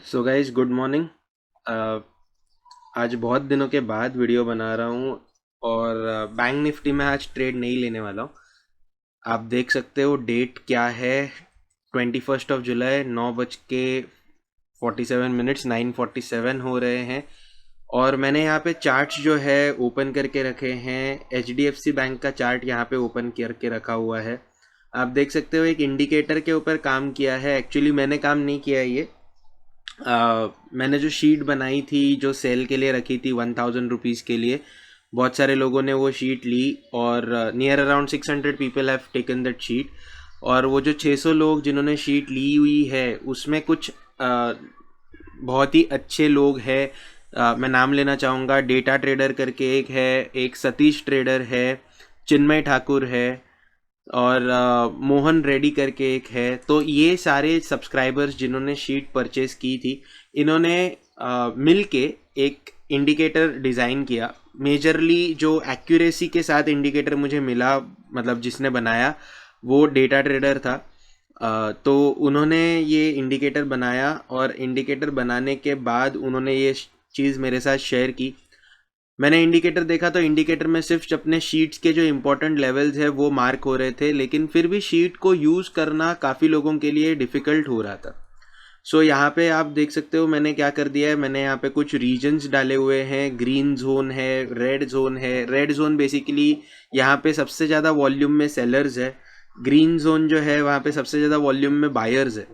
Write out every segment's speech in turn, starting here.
So guys good morning. आज बहुत दिनों के बाद वीडियो बना रहा हूँ और बैंक निफ्टी में आज ट्रेड नहीं लेने वाला हूँ। आप देख सकते हो डेट क्या है, 21 जुलाई, 9:47, 9:47 हो रहे हैं। और मैंने यहाँ पे चार्ट्स जो है ओपन करके रखे हैं। HDFC बैंक का चार्ट यहाँ पे ओपन करके रखा हुआ है। आप देख सकते हो एक इंडिकेटर के ऊपर काम किया है। एक्चुअली मैंने काम नहीं किया है ये। मैंने जो शीट बनाई थी जो सेल के लिए रखी थी 1000 रुपीज़ के लिए, बहुत सारे लोगों ने वो शीट ली और near around 600 people have taken that sheet. और वो जो 600 लोग जिन्होंने शीट ली हुई है उसमें कुछ बहुत ही अच्छे लोग हैं। मैं नाम लेना चाहूँगा, डेटा ट्रेडर करके एक है, एक सतीश ट्रेडर है, चिन्मय ठाकुर है और मोहन रेड्डी करके एक है। तो ये सारे सब्सक्राइबर्स जिन्होंने शीट परचेज की थी, इन्होंने मिल के एक इंडिकेटर डिज़ाइन किया। मेजरली जो एक्यूरेसी के साथ इंडिकेटर मुझे मिला, मतलब जिसने बनाया वो डेटा ट्रेडर था। तो उन्होंने ये इंडिकेटर बनाया और इंडिकेटर बनाने के बाद उन्होंने ये चीज़ मेरे साथ शेयर की। मैंने इंडिकेटर देखा तो इंडिकेटर में सिर्फ अपने शीट्स के जो इंपॉर्टेंट लेवल्स है वो मार्क हो रहे थे, लेकिन फिर भी शीट को यूज़ करना काफ़ी लोगों के लिए डिफ़िकल्ट हो रहा था। सो यहाँ पे आप देख सकते हो मैंने क्या कर दिया है। मैंने यहाँ पे कुछ रीजन्स डाले हुए हैं। ग्रीन जोन है, रेड जोन है। रेड जोन बेसिकली यहाँ पे सबसे ज़्यादा वॉल्यूम में सेलर्स है। ग्रीन जोन जो है वहाँ पे सबसे ज़्यादा वॉल्यूम में बायर्स है।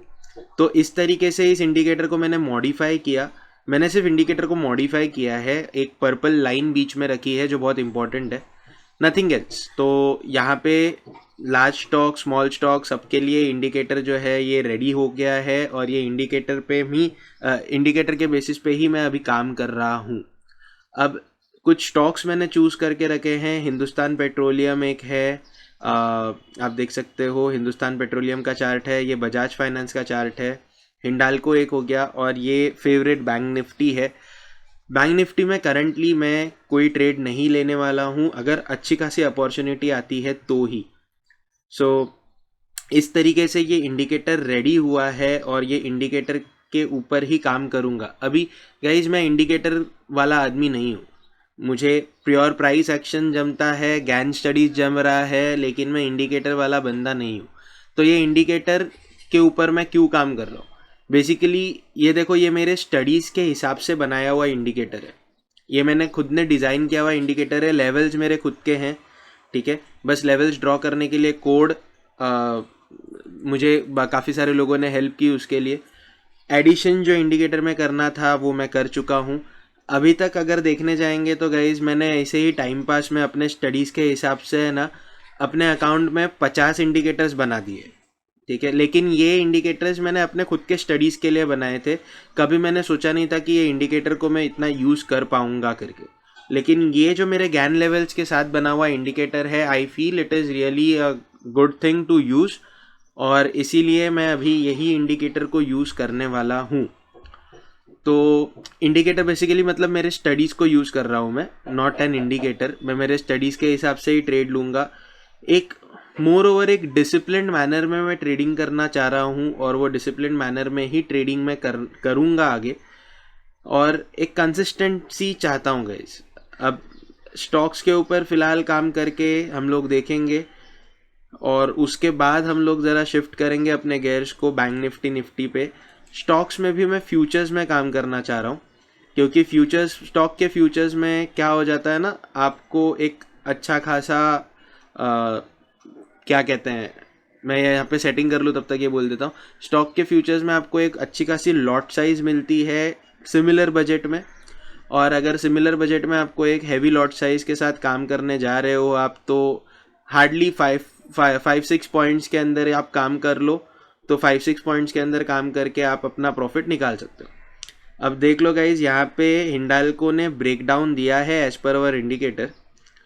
तो इस तरीके से इस इंडिकेटर को मैंने मॉडिफाई किया। मैंने सिर्फ इंडिकेटर को मॉडिफाई किया है, एक पर्पल लाइन बीच में रखी है जो बहुत इंपॉर्टेंट है, नथिंग एल्स। तो यहाँ पे लार्ज स्टॉक, स्मॉल स्टॉक, सबके लिए इंडिकेटर जो है ये रेडी हो गया है और ये इंडिकेटर पे ही इंडिकेटर के बेसिस पे ही मैं अभी काम कर रहा हूँ। अब कुछ स्टॉक्स मैंने चूज़ करके रखे हैं। हिंदुस्तान पेट्रोलियम एक है, आप देख सकते हो हिंदुस्तान पेट्रोलियम का चार्ट है। ये बजाज फाइनेंस का चार्ट है। हिंडाल्को एक हो गया और ये फेवरेट बैंक निफ्टी है। बैंक निफ्टी में करंटली मैं कोई ट्रेड नहीं लेने वाला हूँ, अगर अच्छी खासी अपॉर्चुनिटी आती है तो ही। सो इस तरीके से ये इंडिकेटर रेडी हुआ है और ये इंडिकेटर के ऊपर ही काम करूँगा अभी। गाइज मैं इंडिकेटर वाला आदमी नहीं हूँ। मुझे प्योर प्राइस एक्शन जमता है, गैन स्टडीज जम रहा है, लेकिन मैं इंडिकेटर वाला बंदा नहीं हूँ। तो ये इंडिकेटर के ऊपर मैं क्यों काम कर रहा हूँ, बेसिकली ये देखो, ये मेरे स्टडीज़ के हिसाब से बनाया हुआ इंडिकेटर है। ये मैंने खुद ने डिज़ाइन किया हुआ इंडिकेटर है। लेवल्स मेरे खुद के हैं, ठीक है। बस लेवल्स ड्रॉ करने के लिए कोड मुझे काफ़ी सारे लोगों ने हेल्प की उसके लिए। एडिशन जो इंडिकेटर में करना था वो मैं कर चुका हूँ। अभी तक अगर देखने जाएंगे तो गाइज मैंने ऐसे ही टाइम पास में अपने स्टडीज़ के हिसाब से है ना, अपने अकाउंट में 50 इंडिकेटर्स बना दिए, ठीक है। लेकिन ये इंडिकेटर्स मैंने अपने खुद के स्टडीज़ के लिए बनाए थे। कभी मैंने सोचा नहीं था कि ये इंडिकेटर को मैं इतना यूज़ कर पाऊँगा करके। लेकिन ये जो मेरे गैन लेवल्स के साथ बना हुआ इंडिकेटर है, I feel it is really a good thing to use, और इसीलिए मैं अभी यही इंडिकेटर को यूज़ करने वाला हूँ। तो इंडिकेटर बेसिकली मतलब मेरे स्टडीज़ को यूज़ कर रहा हूँ मैं, नॉट एन इंडिकेटर। मैं मेरे स्टडीज़ के हिसाब से ही ट्रेड लूँगा। एक मोर ओवर एक डिसिप्लिन मैनर में मैं ट्रेडिंग करना चाह रहा हूँ और वो डिसिप्लिन मैनर में ही ट्रेडिंग में करूँगा आगे। और एक कंसिस्टेंसी चाहता हूँ गाइस। अब स्टॉक्स के ऊपर फ़िलहाल काम करके हम लोग देखेंगे और उसके बाद हम लोग ज़रा शिफ्ट करेंगे अपने गेयर्स को बैंक निफ्टी पे। स्टॉक्स में भी मैं फ्यूचर्स में काम करना चाह रहा हूँ, क्योंकि फ्यूचर्स, स्टॉक के फ्यूचर्स में क्या हो जाता है ना, आपको एक अच्छा खासा क्या कहते हैं, मैं यहाँ पे सेटिंग कर लूँ तब तक ये बोल देता हूँ। स्टॉक के फ्यूचर्स में आपको एक अच्छी खासी लॉट साइज़ मिलती है सिमिलर बजट में। और अगर सिमिलर बजट में आपको एक हैवी लॉट साइज़ के साथ काम करने जा रहे हो आप, तो हार्डली 5-6 पॉइंट्स के अंदर आप काम कर लो, तो 5-6 पॉइंट्स के अंदर काम करके आप अपना प्रॉफिट निकाल सकते हो। अब देख लो गाइज, यहाँ पे हिंडाल्को ने ब्रेक डाउन दिया है एज पर अवर इंडिकेटर।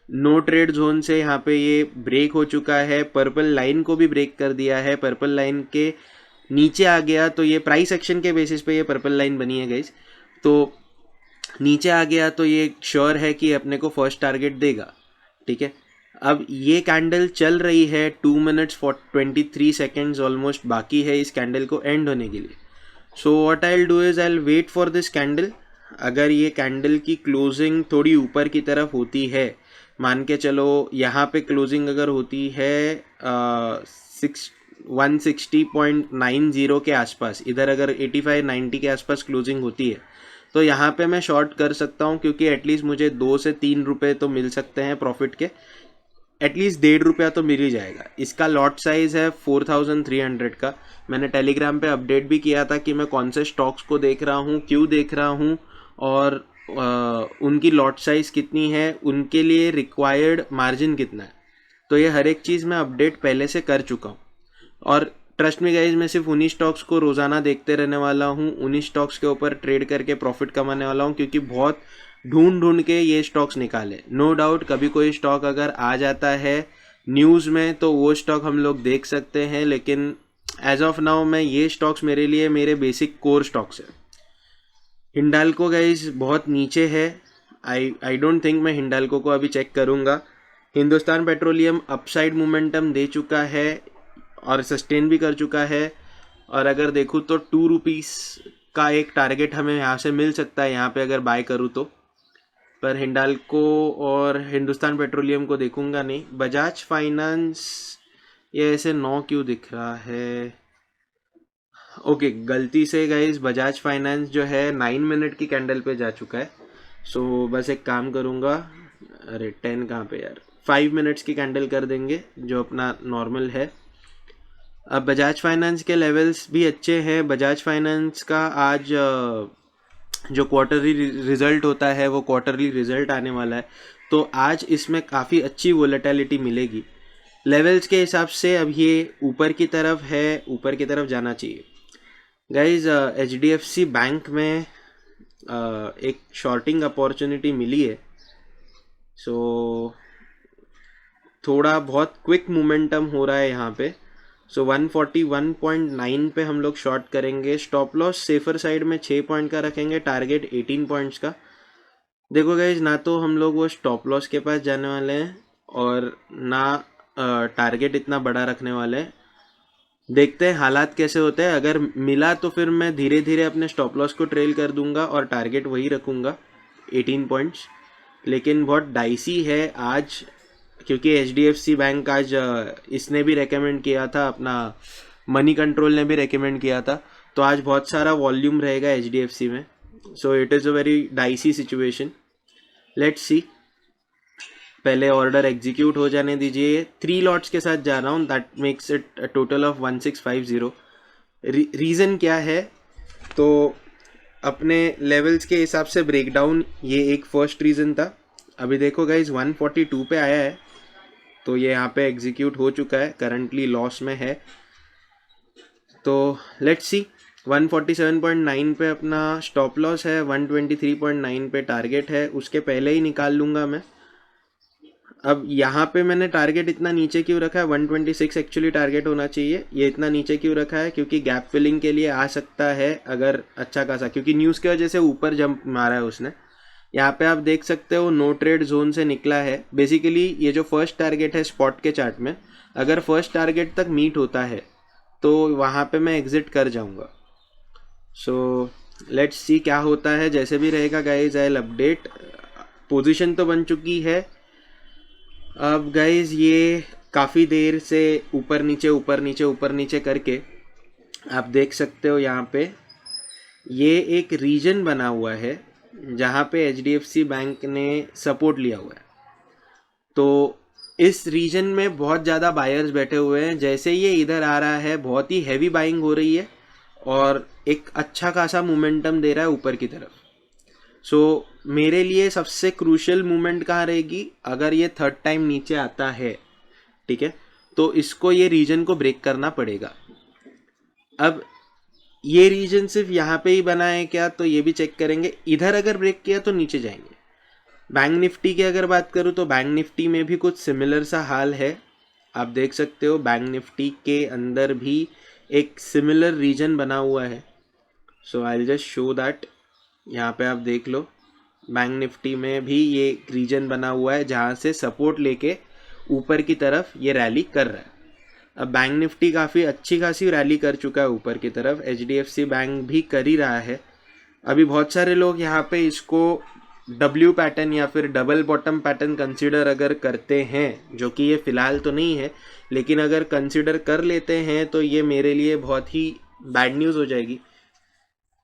नो ट्रेड जोन से यहाँ पे ये ब्रेक हो चुका है। पर्पल लाइन को भी ब्रेक कर दिया है। पर्पल लाइन के नीचे आ गया, तो ये प्राइस एक्शन के बेसिस पे ये पर्पल लाइन बनी है गाइज। तो नीचे आ गया तो ये श्योर है कि अपने को फर्स्ट टारगेट देगा, ठीक है। अब ये कैंडल चल रही है 2 मिनट्स 23 सेकेंड्स ऑलमोस्ट बाकी है इस कैंडल को एंड होने के लिए। So what I will do is I will wait for this candle. अगर ये कैंडल की क्लोजिंग थोड़ी ऊपर की तरफ होती है, मान के चलो यहाँ पे क्लोजिंग अगर होती है 160.90 के आसपास, इधर अगर 85-90 के आसपास क्लोजिंग होती है तो यहाँ पे मैं शॉर्ट कर सकता हूँ, क्योंकि एटलीस्ट मुझे 2 से 3 रुपये तो मिल सकते हैं प्रॉफिट के, एटलीस्ट 1.5 रुपया तो मिल ही जाएगा। इसका लॉट साइज है 4300 का। मैंने टेलीग्राम पे अपडेट भी किया था कि मैं कौन से स्टॉक्स को देख रहा हूँ, क्यों देख रहा हूँ, और उनकी लॉट साइज कितनी है, उनके लिए रिक्वायर्ड मार्जिन कितना है। तो ये हर एक चीज़ मैं अपडेट पहले से कर चुका हूँ। और ट्रस्ट में गाइज, मैं सिर्फ उन्हीं स्टॉक्स को रोज़ाना देखते रहने वाला हूँ, उन्हीं स्टॉक्स के ऊपर ट्रेड करके प्रॉफिट कमाने वाला हूँ, क्योंकि बहुत ढूंढ के ये स्टॉक्स निकाले। नो डाउट कभी कोई स्टॉक अगर आ जाता है न्यूज़ में तो वो स्टॉक हम लोग देख सकते हैं, लेकिन एज ऑफ नाउ मैं ये स्टॉक्स मेरे लिए मेरे बेसिक कोर स्टॉक्स है। हिंडाल्को गाइज बहुत नीचे है, आई डोंट थिंक मैं हिंडाल्को को अभी चेक करूँगा। हिंदुस्तान पेट्रोलियम अपसाइड मोमेंटम दे चुका है और सस्टेन भी कर चुका है, और अगर देखूँ तो 2 रुपीज़ का एक टारगेट हमें यहाँ से मिल सकता है यहाँ पे अगर बाय करूँ तो। पर हिंडाल्को और हिंदुस्तान पेट्रोलियम को देखूंगा नहीं। बजाज फाइनेंस ये ऐसे 9 क्यों दिख रहा है? ओके, गलती से गाइस बजाज फाइनेंस जो है 9 मिनट की कैंडल पे जा चुका है। सो बस एक काम करूँगा, अरे 10 कहाँ पे यार, 5 मिनट्स की कैंडल कर देंगे जो अपना नॉर्मल है। अब बजाज फाइनेंस के लेवल्स भी अच्छे हैं। बजाज फाइनेंस का आज जो क्वार्टरली रिजल्ट होता है वो क्वार्टरली रिजल्ट आने वाला है, तो आज इसमें काफ़ी अच्छी वोलेटिलिटी मिलेगी। लेवल्स के हिसाब से अब ये ऊपर की तरफ है, ऊपर की तरफ जाना चाहिए। गाइज HDFC बैंक में एक शॉर्टिंग अपॉर्चुनिटी मिली है, सो थोड़ा बहुत क्विक मोमेंटम हो रहा है यहाँ पे। सो 141.9 पे हम लोग शॉर्ट करेंगे। स्टॉप लॉस सेफर साइड में 6 पॉइंट का रखेंगे, टारगेट 18 पॉइंट्स का। देखो गाइज, ना तो हम लोग वो स्टॉप लॉस के पास जाने वाले हैं और ना टारगेट इतना बड़ा रखने वाले हैं। देखते हैं हालात कैसे होते हैं। अगर मिला तो फिर मैं धीरे धीरे अपने स्टॉप लॉस को ट्रेल कर दूंगा और टारगेट वही रखूंगा 18 पॉइंट्स। लेकिन बहुत डाइसी है आज, क्योंकि HDFC बैंक आज इसने भी रेकमेंड किया था, अपना मनी कंट्रोल ने भी रेकमेंड किया था, तो आज बहुत सारा वॉल्यूम रहेगा HDFC में। So it is a very dicey situation. Let's see, पहले ऑर्डर एग्जीक्यूट हो जाने दीजिए। 3 लॉट्स के साथ जा रहा हूँ, that makes it total of 1650। Reason क्या है, तो अपने लेवल्स के हिसाब से ब्रेकडाउन, ये एक फर्स्ट रीज़न था। अभी देखो गाइज 142 पे आया है, तो ये यहाँ पे एग्जीक्यूट हो चुका है, करंटली लॉस में है। तो लेट्स सी, 147.9 पे अपना स्टॉप लॉस है, 123.9 पे टारगेट है, उसके पहले ही निकाल लूँगा मैं। अब यहाँ पे मैंने टारगेट इतना नीचे क्यों रखा है, 126 एक्चुअली टारगेट होना चाहिए, ये इतना नीचे क्यों रखा है, क्योंकि गैप फिलिंग के लिए आ सकता है अगर अच्छा खासा, क्योंकि न्यूज़ की वजह से ऊपर जंप मारा है उसने। यहाँ पे आप देख सकते हो नो ट्रेड जोन से निकला है। बेसिकली ये जो फर्स्ट टारगेट है स्पॉट के चार्ट में, अगर फर्स्ट टारगेट तक मीट होता है तो वहाँ पे मैं एग्जिट कर जाऊँगा। सो लेट्स सी क्या होता है, जैसे भी रहेगा guys I will update. Position तो बन चुकी है। अब गाइज ये काफ़ी देर से ऊपर नीचे ऊपर नीचे ऊपर नीचे करके आप देख सकते हो यहाँ पे ये एक रीजन बना हुआ है जहाँ पे HDFC बैंक ने सपोर्ट लिया हुआ है। तो इस रीजन में बहुत ज़्यादा बायर्स बैठे हुए हैं। जैसे ये इधर आ रहा है बहुत ही हैवी बाइंग हो रही है और एक अच्छा खासा मोमेंटम दे रहा है ऊपर की तरफ। सो मेरे लिए सबसे क्रूशियल मूवमेंट कहाँ रहेगी, अगर ये थर्ड टाइम नीचे आता है, ठीक है, तो इसको ये रीजन को ब्रेक करना पड़ेगा। अब ये रीजन सिर्फ यहाँ पे ही बना है क्या, तो ये भी चेक करेंगे। इधर अगर ब्रेक किया तो नीचे जाएंगे। बैंक निफ्टी की अगर बात करूँ तो बैंक निफ्टी में भी कुछ सिमिलर सा हाल है। आप देख सकते हो बैंक निफ्टी के अंदर भी एक सिमिलर रीजन बना हुआ है। So I will just show that. यहाँ पे आप देख लो, बैंक निफ्टी में भी ये रीजन बना हुआ है जहाँ से सपोर्ट लेके ऊपर की तरफ ये रैली कर रहा है। अब बैंक निफ्टी काफ़ी अच्छी खासी रैली कर चुका है ऊपर की तरफ, HDFC बैंक भी कर ही रहा है। अभी बहुत सारे लोग यहाँ पे इसको W पैटर्न या फिर डबल बॉटम पैटर्न कंसीडर अगर करते हैं, जो कि ये फ़िलहाल तो नहीं है, लेकिन अगर कंसीडर कर लेते हैं तो ये मेरे लिए बहुत ही बैड न्यूज़ हो जाएगी,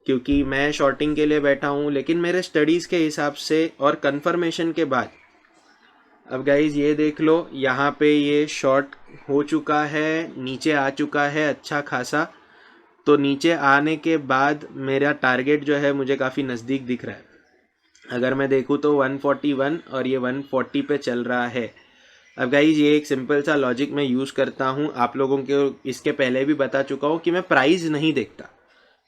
क्योंकि मैं शॉर्टिंग के लिए बैठा हूँ। लेकिन मेरे स्टडीज़ के हिसाब से और कंफर्मेशन के बाद, अब गाइज ये देख लो, यहाँ पे ये शॉर्ट हो चुका है, नीचे आ चुका है अच्छा खासा। तो नीचे आने के बाद मेरा टारगेट जो है मुझे काफ़ी नज़दीक दिख रहा है। अगर मैं देखूँ तो 141 और ये 140 पे चल रहा है। अब गाइज ये एक सिंपल सा लॉजिक मैं यूज़ करता हूँ, आप लोगों के इसके पहले भी बता चुका हूँ कि मैं प्राइस नहीं देखता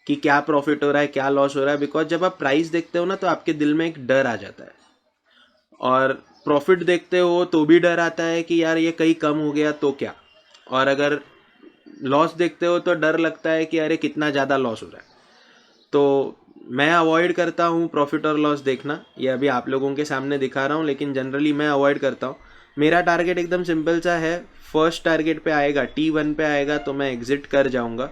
कि क्या प्रॉफिट हो रहा है क्या लॉस हो रहा है, बिकॉज जब आप प्राइस देखते हो ना तो आपके दिल में एक डर आ जाता है, और प्रॉफिट देखते हो तो भी डर आता है कि यार ये कहीं कम हो गया तो क्या, और अगर लॉस देखते हो तो डर लगता है कि अरे कितना ज़्यादा लॉस हो रहा है। तो मैं अवॉइड करता हूँ प्रॉफिट और लॉस देखना, ये अभी आप लोगों के सामने दिखा रहा हूँ, लेकिन जनरली मैं अवॉइड करता हूँ। मेरा टारगेट एकदम सिंपल सा है, फर्स्ट टारगेट पे आएगा T1 पे आएगा तो मैं एग्जिट कर जाऊँगा।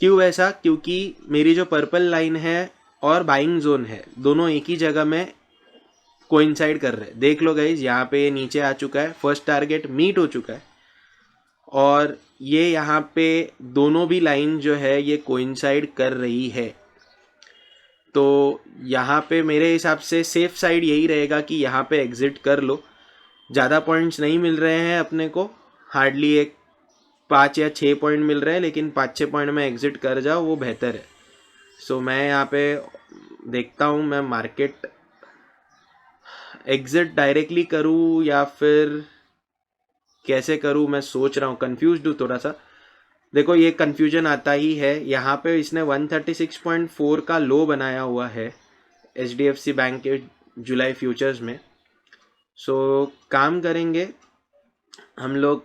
क्यों ऐसा? क्योंकि मेरी जो पर्पल लाइन है और बाइंग जोन है दोनों एक ही जगह में कोइंसाइड कर रहे हैं। देख लो गाइज, यहाँ पे ये नीचे आ चुका है, फर्स्ट टारगेट मीट हो चुका है, और ये यहाँ पे दोनों भी लाइन जो है ये कोइंसाइड कर रही है। तो यहाँ पे मेरे हिसाब से सेफ साइड यही रहेगा कि यहाँ पे एग्जिट कर लो। ज़्यादा पॉइंट्स नहीं मिल रहे हैं अपने को, हार्डली एक 5 या 6 पॉइंट मिल रहे हैं, लेकिन 5-6 पॉइंट में एग्जिट कर जाओ वो बेहतर है। सो मैं यहाँ पे देखता हूँ मैं मार्केट एग्जिट डायरेक्टली करूँ या फिर कैसे करूँ, मैं सोच रहा हूँ, कंफ्यूज्ड हूँ थोड़ा सा। देखो ये कंफ्यूजन आता ही है, यहाँ पे इसने 136.4 का लो बनाया हुआ है HDFC बैंक के जुलाई फ्यूचर्स में। सो काम करेंगे हम लोग,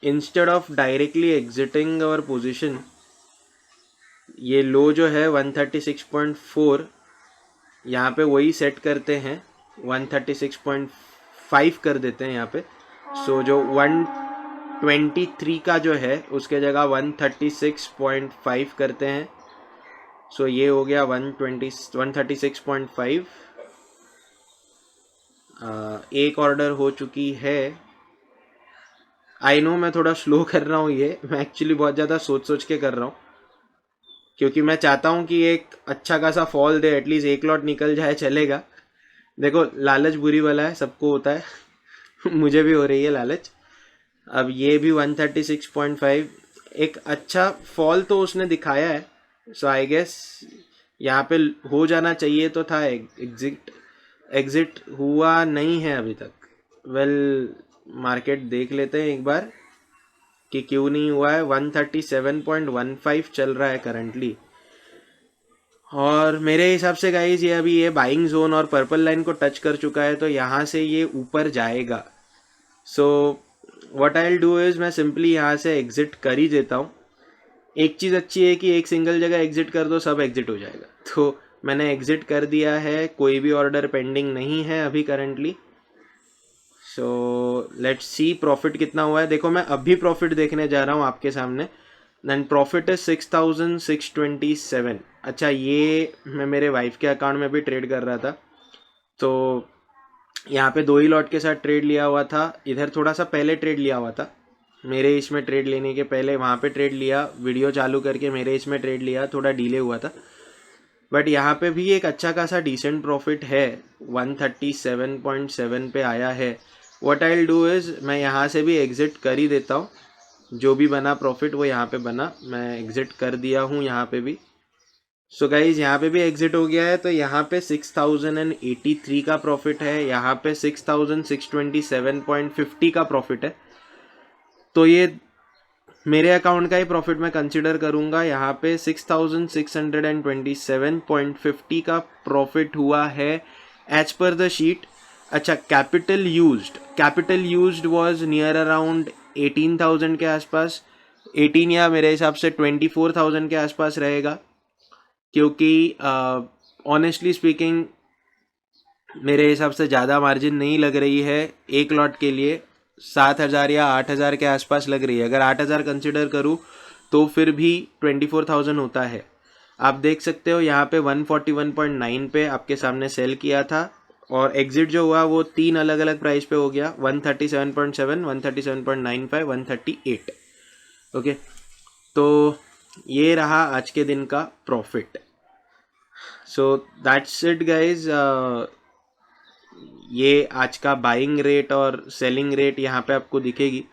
instead of directly exiting our position, ये लो जो है 136.4 यहाँ पे वही सेट करते हैं, 136.5 कर देते हैं यहाँ पे। सो जो 123 का जो है उसके जगह 136.5 करते हैं। सो ये हो गया 136.5। एक ऑर्डर हो चुकी है। आई नो मैं थोड़ा स्लो कर रहा हूँ, ये मैं एक्चुअली बहुत ज़्यादा सोच सोच के कर रहा हूँ, क्योंकि मैं चाहता हूँ कि एक अच्छा खासा फॉल दे, एटलीस्ट एक लॉट निकल जाए चलेगा। देखो लालच बुरी वाला है, सबको होता है मुझे भी हो रही है लालच। अब ये भी 136.5 एक अच्छा फॉल तो उसने दिखाया है, सो आई गेस यहाँ पे हो जाना चाहिए तो था। एग्जिट हुआ नहीं है अभी तक। वेल मार्केट देख लेते हैं एक बार कि क्यों नहीं हुआ है। 137.15 चल रहा है करंटली, और मेरे हिसाब से गाइज ये अभी ये बाइंग जोन और पर्पल लाइन को टच कर चुका है, तो यहाँ से ये ऊपर जाएगा। सो what I will do is मैं सिंपली यहाँ से एग्जिट कर ही देता हूँ। एक चीज़ अच्छी है कि एक सिंगल जगह एग्जिट कर दो सब एग्जिट हो जाएगा, तो मैंने एग्जिट कर दिया है, कोई भी ऑर्डर पेंडिंग नहीं है अभी currently. So let's see profit कितना हुआ है। देखो मैं अभी प्रॉफिट देखने जा रहा हूँ आपके सामने, एंड प्रॉफिट है 6627। अच्छा ये मैं मेरे वाइफ के अकाउंट में भी ट्रेड कर रहा था, तो यहाँ पे 2 ही लॉट के साथ ट्रेड लिया हुआ था। इधर थोड़ा सा पहले ट्रेड लिया हुआ था, मेरे इसमें ट्रेड लेने के पहले वहाँ पे ट्रेड लिया, वीडियो चालू करके मेरे इसमें ट्रेड लिया, थोड़ा डिले हुआ था। बट यहाँ पे भी एक अच्छा खासा डिसेंट प्रॉफिट है, 137.7 पे आया है। What I will do is मैं यहाँ से भी एग्ज़िट कर ही देता हूँ, जो भी बना प्रॉफिट वो यहाँ पे बना, मैं एग्ज़िट कर दिया हूँ यहाँ पे भी। सो गाइज यहाँ पे भी एग्जिट हो गया है, तो यहाँ पे 6083 का प्रॉफिट है, यहाँ पे 6627.50 का प्रॉफिट है। तो ये मेरे अकाउंट का ही प्रॉफिट मैं कंसिडर करूँगा। यहाँ पे 6627.50 का प्रॉफिट हुआ है एज पर द शीट। अच्छा capital used was near around 18,000 के आसपास, 18 या मेरे हिसाब से 24,000 के आसपास रहेगा, क्योंकि ऑनेस्टली स्पीकिंग मेरे हिसाब से ज़्यादा मार्जिन नहीं लग रही है एक लॉट के लिए। 7,000 या 8,000 के आसपास लग रही है। अगर 8,000 कंसिडर करूँ तो फिर भी 24,000 होता है। आप देख सकते हो यहाँ पे 141.9 पे आपके सामने सेल किया था और एग्जिट जो हुआ वो 3 अलग अलग प्राइस पे हो गया, 137.7, 137.95, 138। ओके, तो ये रहा आज के दिन का profit. So that's it guys. ये आज का बाइंग रेट और सेलिंग रेट यहाँ पे आपको दिखेगी।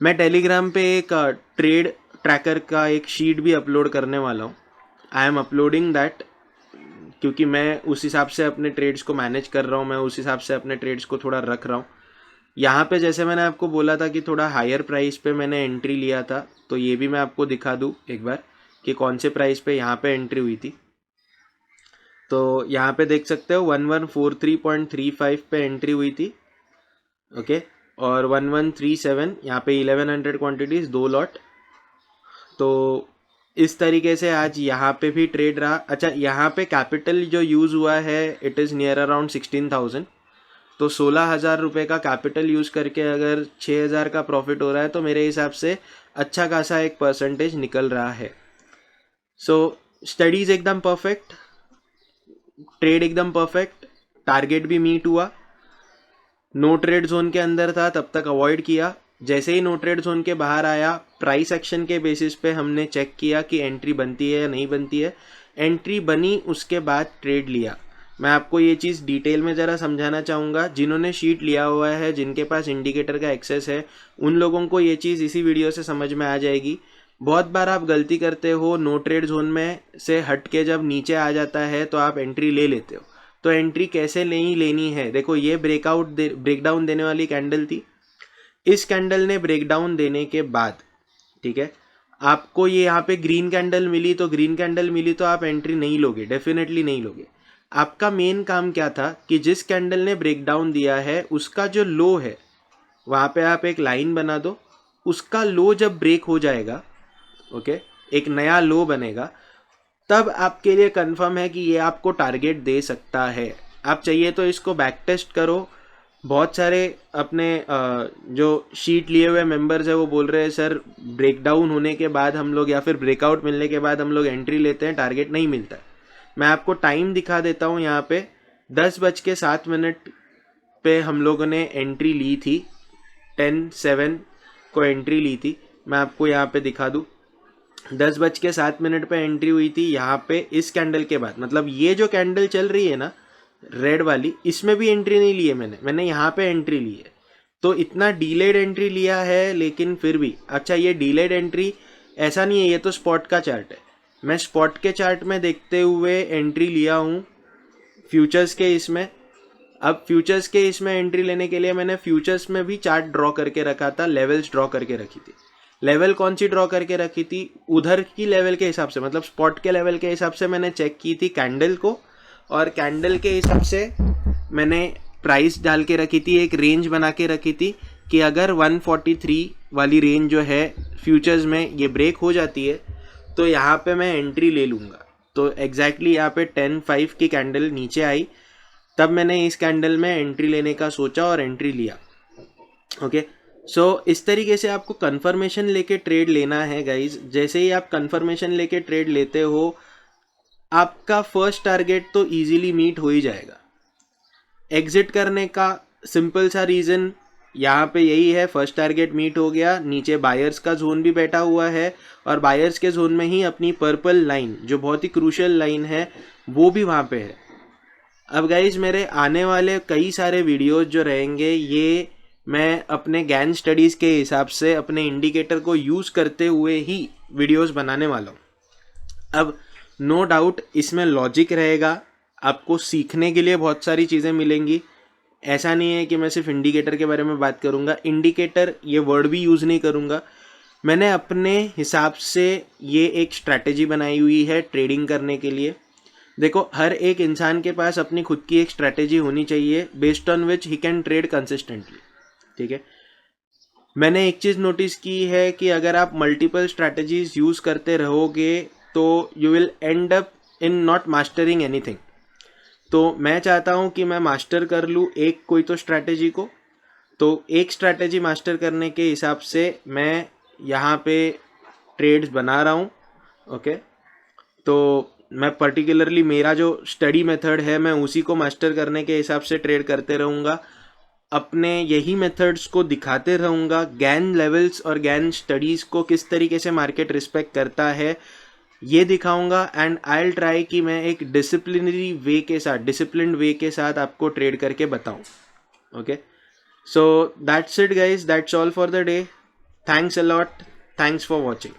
मैं टेलीग्राम पे एक ट्रेड ट्रैकर का एक शीट भी अपलोड करने वाला हूँ। आई एम अपलोडिंग दैट, क्योंकि मैं उस हिसाब से अपने ट्रेड्स को मैनेज कर रहा हूँ, मैं उस हिसाब से अपने ट्रेड्स को थोड़ा रख रहा हूँ। यहाँ पे जैसे मैंने आपको बोला था कि थोड़ा हायर प्राइस पे मैंने एंट्री लिया था, तो ये भी मैं आपको दिखा दूँ एक बार कि कौन से प्राइस पे यहाँ पे एंट्री हुई थी। तो यहाँ पे देख सकते हो 1143.35 पे एंट्री हुई थी। ओके, और 1137 यहाँ पे 1100 क्वांटिटीज, 2 लॉट। तो इस तरीके से आज यहाँ पे भी ट्रेड रहा। अच्छा, यहाँ पे कैपिटल जो यूज़ हुआ है इट इज़ नियर अराउंड 16,000। तो 16,000 रुपये का कैपिटल यूज़ करके अगर 6,000 का प्रॉफिट हो रहा है तो मेरे हिसाब से अच्छा खासा एक परसेंटेज निकल रहा है। सो स्टडीज़ एकदम परफेक्ट, ट्रेड एकदम परफेक्ट, टारगेट भी मीट हुआ। नो ट्रेड जोन के अंदर था तब तक अवॉइड किया। जैसे ही नो ट्रेड जोन के बाहर आया, प्राइस एक्शन के बेसिस पे हमने चेक किया कि एंट्री बनती है या नहीं बनती है। एंट्री बनी, उसके बाद ट्रेड लिया। मैं आपको ये चीज़ डिटेल में ज़रा समझाना चाहूँगा। जिन्होंने शीट लिया हुआ है, जिनके पास इंडिकेटर का एक्सेस है, उन लोगों को ये चीज़ इसी वीडियो से समझ में आ जाएगी। बहुत बार आप गलती करते हो, नो ट्रेड जोन में से हट के जब नीचे आ जाता है तो आप एंट्री ले लेते हो। तो एंट्री कैसे नहीं लेनी है, देखो ये ब्रेकडाउन देने वाली कैंडल थी। इस कैंडल ने ब्रेकडाउन देने के बाद, ठीक है, आपको ये यहाँ पे ग्रीन कैंडल मिली, तो ग्रीन कैंडल मिली तो आप एंट्री नहीं लोगे, डेफिनेटली नहीं लोगे। आपका मेन काम क्या था कि जिस कैंडल ने ब्रेकडाउन दिया है उसका जो लो है वहाँ पे आप एक लाइन बना दो। उसका लो जब ब्रेक हो जाएगा, ओके, एक नया लो बनेगा, तब आपके लिए कंफर्म है कि ये आपको टारगेट दे सकता है। आप चाहिए तो इसको बैक टेस्ट करो। बहुत सारे अपने जो शीट लिए हुए मेंबर्स है वो बोल रहे हैं सर ब्रेकडाउन होने के बाद हम लोग या फिर ब्रेकआउट मिलने के बाद हम लोग एंट्री लेते हैं, टारगेट नहीं मिलता है। मैं आपको टाइम दिखा देता हूँ। यहाँ पे 10:07 पे हम लोगों ने एंट्री ली थी, 10:07 को एंट्री ली थी। मैं आपको यहाँ पे दिखा दूँ, 10:07 पे एंट्री हुई थी यहाँ पे। इस कैंडल के बाद, मतलब ये जो कैंडल चल रही है ना रेड वाली, इसमें भी एंट्री नहीं ली है मैंने यहाँ पे एंट्री ली है। तो इतना डीलेड एंट्री लिया है, लेकिन फिर भी अच्छा, ये डीलेड एंट्री ऐसा नहीं है, ये तो स्पॉट का चार्ट है। मैं स्पॉट के चार्ट में देखते हुए एंट्री लिया हूँ फ्यूचर्स के इसमें। अब फ्यूचर्स के इसमें एंट्री लेने के लिए मैंने फ्यूचर्स में भी चार्ट ड्रॉ करके रखा था, लेवल्स ड्रॉ करके रखी थी। लेवल कौन सी ड्रॉ करके रखी थी, उधर की लेवल के हिसाब से, मतलब स्पॉट के लेवल के हिसाब से मैंने चेक की थी कैंडल को, और कैंडल के हिसाब से मैंने प्राइस डाल के रखी थी, एक रेंज बना के रखी थी कि अगर 143 वाली रेंज जो है फ्यूचर्स में ये ब्रेक हो जाती है तो यहाँ पे मैं एंट्री ले लूँगा। तो एग्जैक्टली यहाँ पे 10:05 की कैंडल नीचे आई, तब मैंने इस कैंडल में एंट्री लेने का सोचा और एंट्री लिया। ओके, सो इस तरीके से आपको कंफर्मेशन लेके ट्रेड लेना है गाइज। जैसे ही आप कंफर्मेशन लेके ट्रेड लेते हो, आपका फर्स्ट टारगेट तो इजीली मीट हो ही जाएगा। एग्जिट करने का सिंपल सा रीज़न यहाँ पे यही है, फर्स्ट टारगेट मीट हो गया, नीचे बायर्स का जोन भी बैठा हुआ है और बायर्स के जोन में ही अपनी पर्पल लाइन जो बहुत ही क्रूशियल लाइन है वो भी वहाँ पे है। अब गाइज मेरे आने वाले कई सारे वीडियोज जो रहेंगे ये मैं अपने गैन स्टडीज़ के हिसाब से अपने इंडिकेटर को यूज़ करते हुए ही वीडियोस बनाने वाला हूँ। अब नो डाउट इसमें लॉजिक रहेगा, आपको सीखने के लिए बहुत सारी चीज़ें मिलेंगी। ऐसा नहीं है कि मैं सिर्फ इंडिकेटर के बारे में बात करूँगा, इंडिकेटर ये वर्ड भी यूज़ नहीं करूँगा। मैंने अपने हिसाब से ये एक स्ट्रैटेजी बनाई हुई है ट्रेडिंग करने के लिए। देखो, हर एक इंसान के पास अपनी खुद की एक स्ट्रैटेजी होनी चाहिए based on which he can trade consistently, ठीक है। मैंने एक चीज़ नोटिस की है कि अगर आप मल्टीपल स्ट्रैटेजीज यूज़ करते रहोगे तो you will and up in not mastering anything. तो मैं चाहता हूँ कि मैं मास्टर कर लूँ एक कोई तो स्ट्रैटेजी को, तो एक स्ट्रैटेजी मास्टर करने के हिसाब से मैं यहाँ पे ट्रेड्स बना रहा हूँ। ओके, तो मैं पर्टिकुलरली मेरा जो स्टडी मेथड है मैं उसी को मास्टर करने के हिसाब से ट्रेड करते रहूँगा, अपने यही मेथड्स को दिखाते रहूँगा, गैन लेवल्स और गैन स्टडीज़ को किस तरीके से मार्केट रिस्पेक्ट करता है ये दिखाऊंगा। एंड आई विल ट्राई कि मैं एक डिसिप्लिनरी वे के साथ, डिसिप्लिन्ड वे के साथ आपको ट्रेड करके बताऊं। Okay, so that's it guys, that's all for the day. Thanks a lot, thanks for watching.